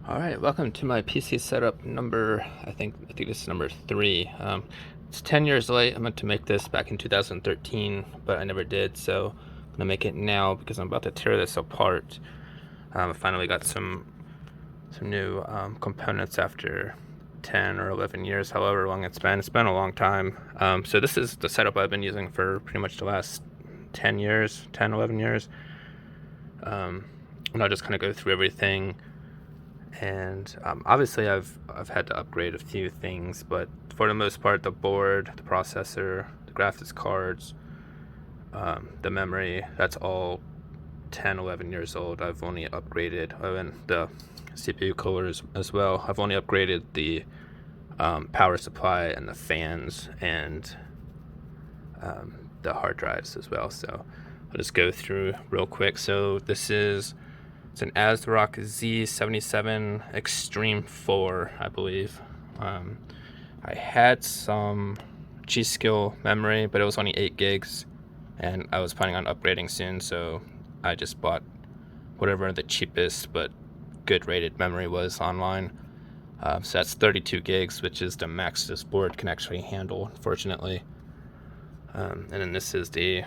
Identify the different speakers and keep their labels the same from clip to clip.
Speaker 1: Alright, welcome to my PC setup number, I think this is number 3. It's 10 years late. I meant to make this back in 2013, but I never did, so I'm gonna make it now because I'm about to tear this apart. I finally got some new components after 10 or 11 years, however long it's been. It's been a long time. So this is the setup I've been using for pretty much the last 10 years, 10, 11 years. And I'll just kind of go through everything. And obviously I've had to upgrade a few things, but for the most part, the board, the processor, the graphics cards, the memory, that's all 10, 11 years old. I've only upgraded, and the CPU coolers as well. I've only upgraded the power supply and the fans and the hard drives as well. So I'll just go through real quick. So it's an Asrock Z77 Extreme 4, I believe. I had some G.skill memory, but it was only 8 gigs, and I was planning on upgrading soon, so I just bought whatever the cheapest but good rated memory was online. So that's 32 gigs, which is the max this board can actually handle, unfortunately. And then this is the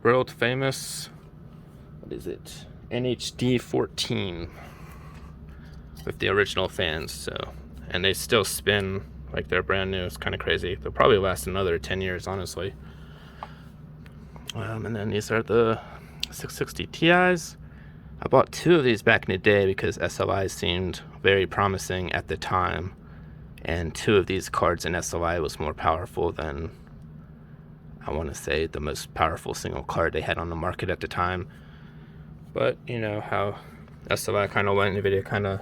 Speaker 1: world famous, what is it, NH-A14 with the original fans. So, and they still spin like they're brand new. It's kind of crazy. They'll probably last another 10 years, honestly. And then these are the 660 Ti's. I bought 2 of these back in the day because SLI seemed very promising at the time, and 2 of these cards in SLI was more powerful than, I want to say, the most powerful single card they had on the market at the time. But you know how SLI kind of went, Nvidia kind of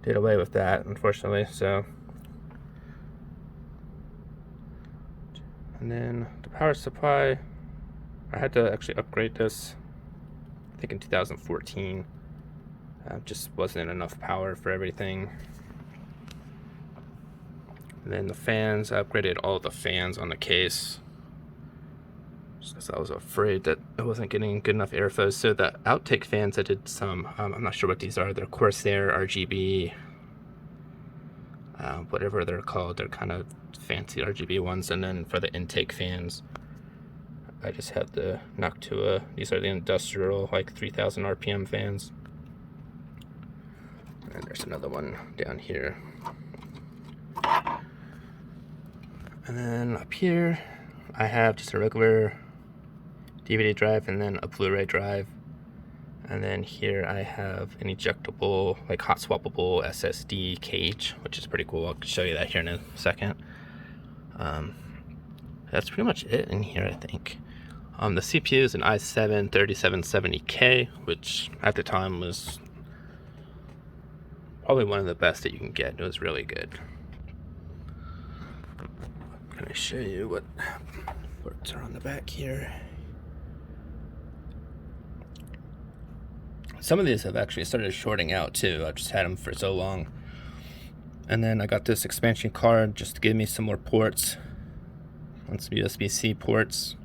Speaker 1: did away with that, unfortunately. So, and then the power supply, I had to actually upgrade this, I think in 2014. Just wasn't enough power for everything. And then the fans, I upgraded all the fans on the case, just because I was afraid that I wasn't getting good enough airflow. So the outtake fans, I did some, I'm not sure what these are. They're Corsair RGB, whatever they're called. They're kind of fancy RGB ones. And then for the intake fans, I just had the Noctua. These are the industrial, like 3000 RPM fans. And there's another one down here. And then up here, I have just a regular DVD drive and then a Bluray drive. And then here I have an ejectable, like hot swappable SSD cage, which is pretty cool. I'll show you that here in a second. That's pretty much it in here, I think. The CPU is an i7 3770K, which at the time was probably one of the best that you can get. It was really good. I'm gonna show you what ports are on the back here. Some of these have actually started shorting out too. I've just had them for so long. And then I got this expansion card just to give me some more ports on some USB-C ports.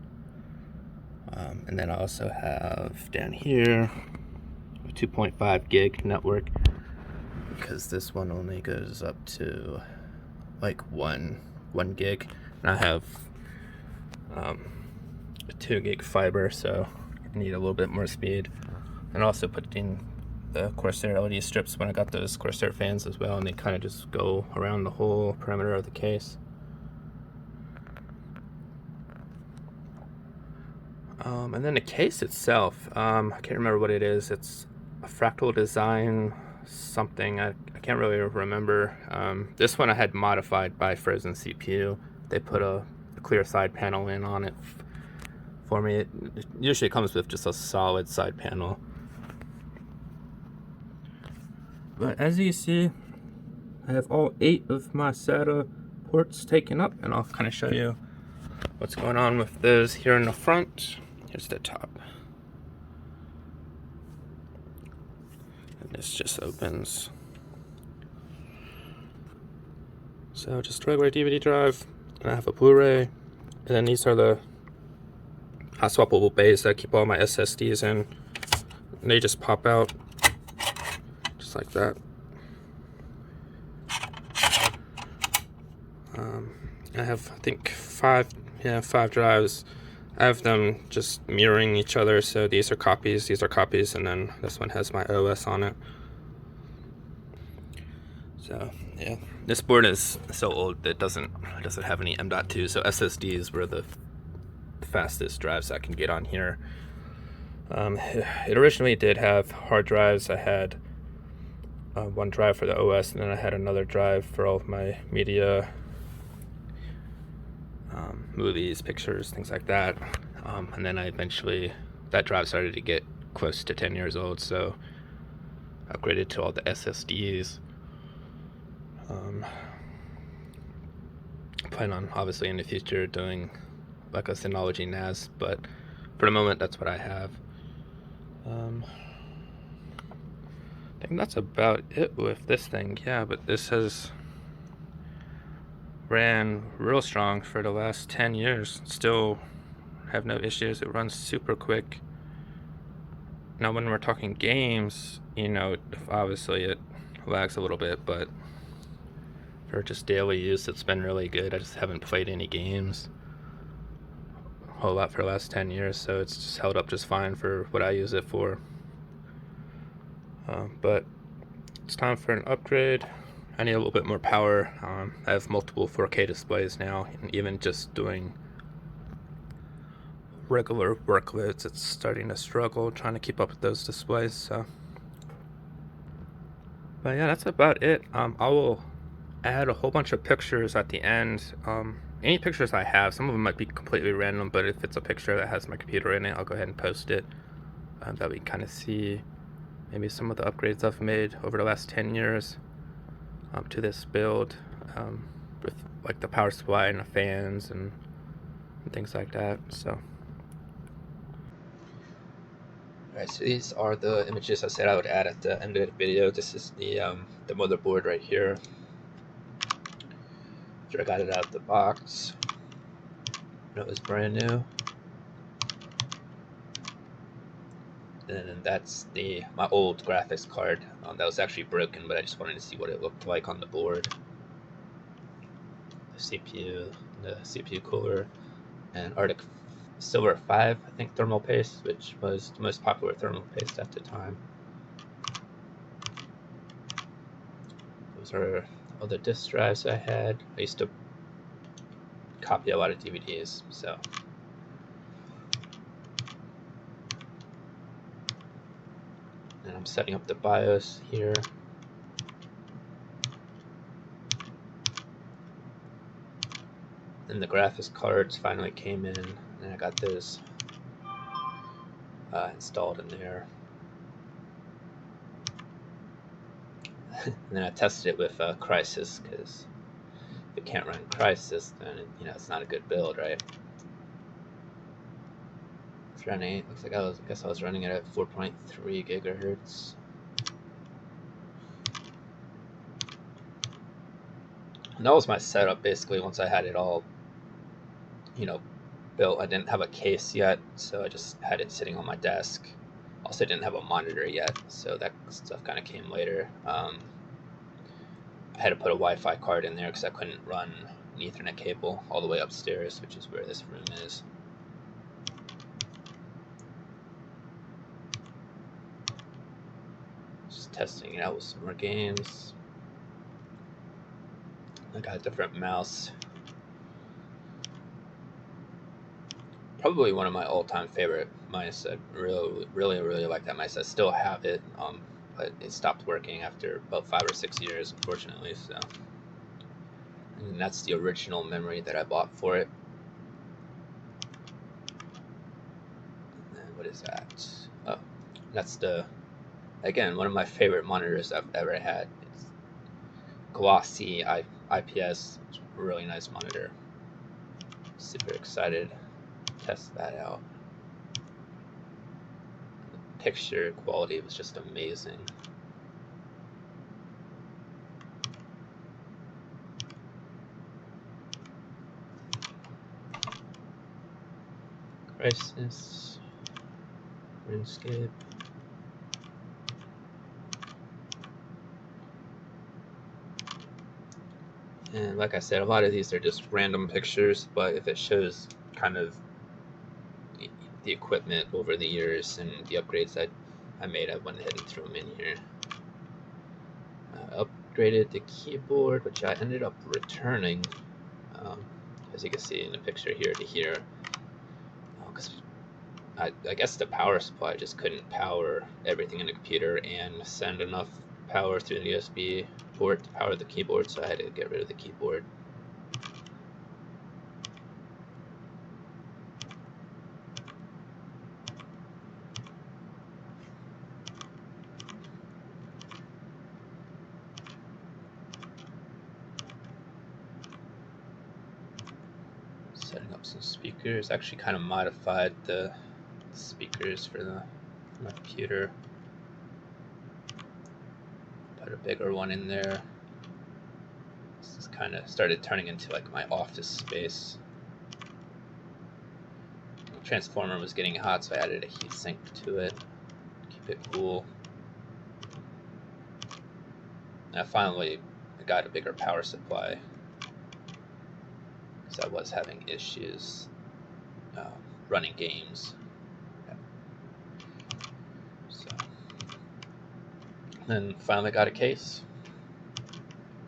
Speaker 1: And then I also have down here a 2.5 gig network, because this one only goes up to like one gig. And I have a 2 gig fiber, so I need a little bit more speed. And also put in the Corsair LED strips when I got those Corsair fans as well, and they kind of just go around the whole perimeter of the case. And then the case itself, I can't remember what it is. It's a Fractal Design something. I can't really remember. This one I had modified by Frozen CPU. They put a clear side panel in on it for me. It usually comes with just a solid side panel. But as you see, I have all 8 of my SATA ports taken up, and I'll kind of show you what's going on with those here in the front. Here's the top. And this just opens. So just a regular DVD drive, and I have a Blu-ray, and then these are the hot swappable bays that I keep all my SSDs in. And they just pop out like that. I have, I think, five drives. I have them just mirroring each other, so these are copies, and then this one has my OS on it. So yeah, this board is so old that it doesn't have any M.2, so SSDs were the fastest drives I can get on here. It originally did have hard drives. I had one drive for the OS, and then I had another drive for all of my media, movies, pictures, things like that. And then I eventually, that drive started to get close to 10 years old, so I upgraded to all the SSDs. Plan on obviously in the future doing like a Synology NAS, but for the moment that's what I have. I think that's about it with this thing. Yeah, but this has ran real strong for the last 10 years. Still have no issues. It runs super quick. Now when we're talking games, you know, obviously it lags a little bit, but for just daily use it's been really good. I just haven't played any games a whole lot for the last 10 years, so it's just held up just fine for what I use it for. But it's time for an upgrade. I need a little bit more power. I have multiple 4K displays now, and even just doing regular workloads, it's starting to struggle trying to keep up with those displays. So, but yeah, that's about it. I will add a whole bunch of pictures at the end. Any pictures I have, some of them might be completely random, but if it's a picture that has my computer in it, I'll go ahead and post it. That we kind of see maybe some of the upgrades I've made over the last 10 years to this build, with like the power supply and the fans and things like that. So, alright, so these are the images I said I would add at the end of the video. This is the motherboard right here. After I got it out of the box when it was brand new. And that's my old graphics card that was actually broken, but I just wanted to see what it looked like on the board. The CPU cooler, and Arctic Silver 5, I think, thermal paste, which was the most popular thermal paste at the time. Those are all the disk drives I had. I used to copy a lot of DVDs, so. And I'm setting up the BIOS here. Then the graphics cards finally came in, and I got those installed in there. And then I tested it with Crysis, because if it can't run Crysis, then it's not a good build, right? It's running. Looks like I guess I was running it at 4.3 gigahertz. And that was my setup basically. Once I had it all, built, I didn't have a case yet, so I just had it sitting on my desk. Also, didn't have a monitor yet, so that stuff kind of came later. I had to put a Wi-Fi card in there because I couldn't run an Ethernet cable all the way upstairs, which is where this room is. Just testing it out with some more games. I got a different mouse. Probably one of my all-time favorite mice. I really like that mice. I still have it, but it stopped working after about 5 or 6 years, unfortunately. So, and that's the original memory that I bought for it. And what is that? Oh, that's again, one of my favorite monitors I've ever had. It's glossy IPS, really nice monitor. Super excited to test that out. The picture quality was just amazing. Crisis, RuneScape. And like I said, a lot of these are just random pictures, but if it shows kind of the equipment over the years and the upgrades I made, I went ahead and threw them in here. Upgraded the keyboard, which I ended up returning, as you can see in the picture here to here, because I guess the power supply just couldn't power everything in the computer and send enough power through the USB port to power the keyboard, so I had to get rid of the keyboard. Setting up some speakers. Actually kind of modified the speakers for my computer. Put a bigger one in there. This is kind of started turning into like my office space. The transformer was getting hot, so I added a heatsink to it. Keep it cool. And I finally got a bigger power supply because I was having issues running games. So then finally got a case.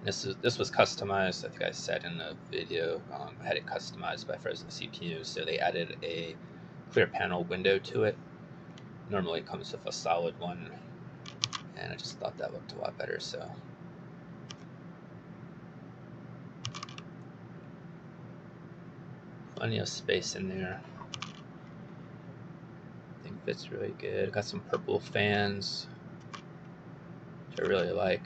Speaker 1: This was customized. I think I said in the video, I had it customized by Frozen CPU, so they added a clear panel window to it. Normally it comes with a solid one, and I just thought that looked a lot better. So plenty of space in there. I think fits really good. Got some purple fans, which I really like.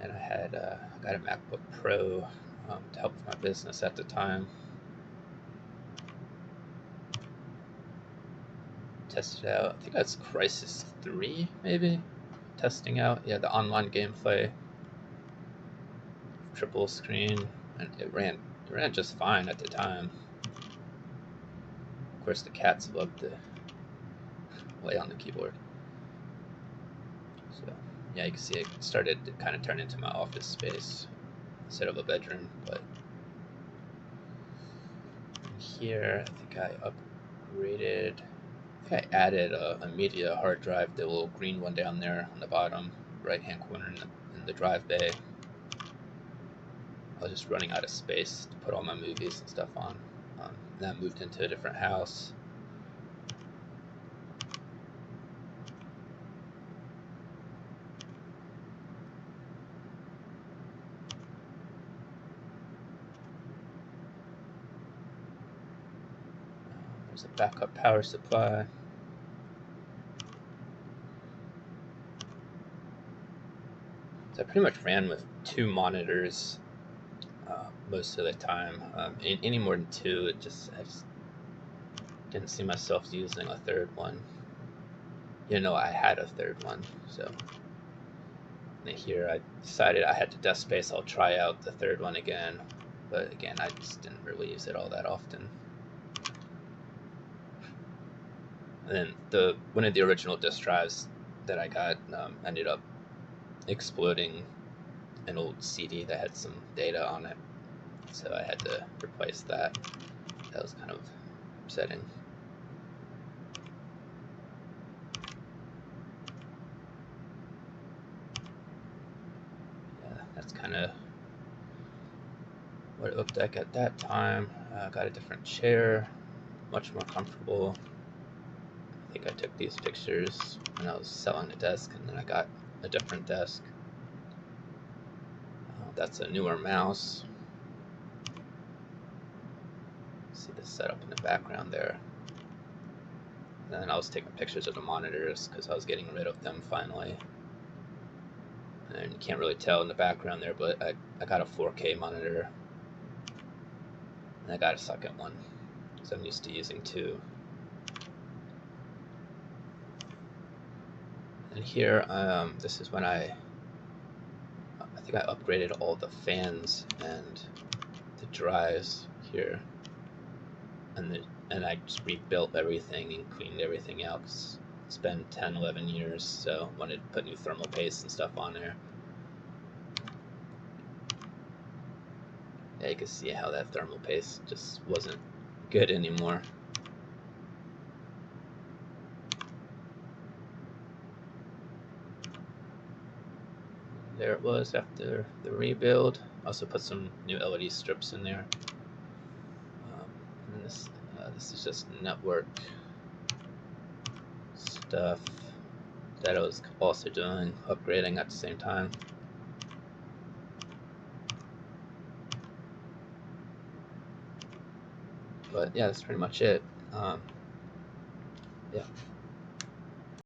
Speaker 1: And I got a MacBook Pro to help with my business at the time. Tested out, I think that's Crisis 3 maybe, testing out, yeah, the online gameplay, triple screen, and it ran just fine at the time. Of course the cats love to lay on the keyboard. So yeah, you can see it started to kind of turn into my office space instead of a bedroom. But here I think I upgraded, I think I added a Nvidia hard drive, the little green one down there on the bottom right hand corner in the drive bay. I was just running out of space to put all my movies and stuff on. And I moved into a different house. There's a backup power supply. So I pretty much ran with 2 monitors most of the time. Any more than 2, I just didn't see myself using a third one. You know, I had a third one, so here I decided I had the desk space. I'll try out the third one again, but again, I just didn't really use it all that often. And then one of the original disk drives that I got ended up exploding an old CD that had some data on it, so I had to replace that. That was kind of upsetting. Yeah, that's kind of what it looked like at that time. Got a different chair, much more comfortable. I think I took these pictures when I was selling the desk, and then I got a different desk. That's a newer mouse. See the setup in the background there. And then I was taking pictures of the monitors because I was getting rid of them finally. And you can't really tell in the background there, but I got a 4K monitor. And I got a second one because I'm used to using 2. And here, this is when I think I upgraded all the fans and the drives here, and I just rebuilt everything and cleaned everything out. It's been 10, 11 years, so I wanted to put new thermal paste and stuff on there. Yeah, you can see how that thermal paste just wasn't good anymore. There it was after the rebuild. Also put some new LED strips in there. And this is just network stuff that I was also doing, upgrading at the same time. But yeah, that's pretty much it. Yeah.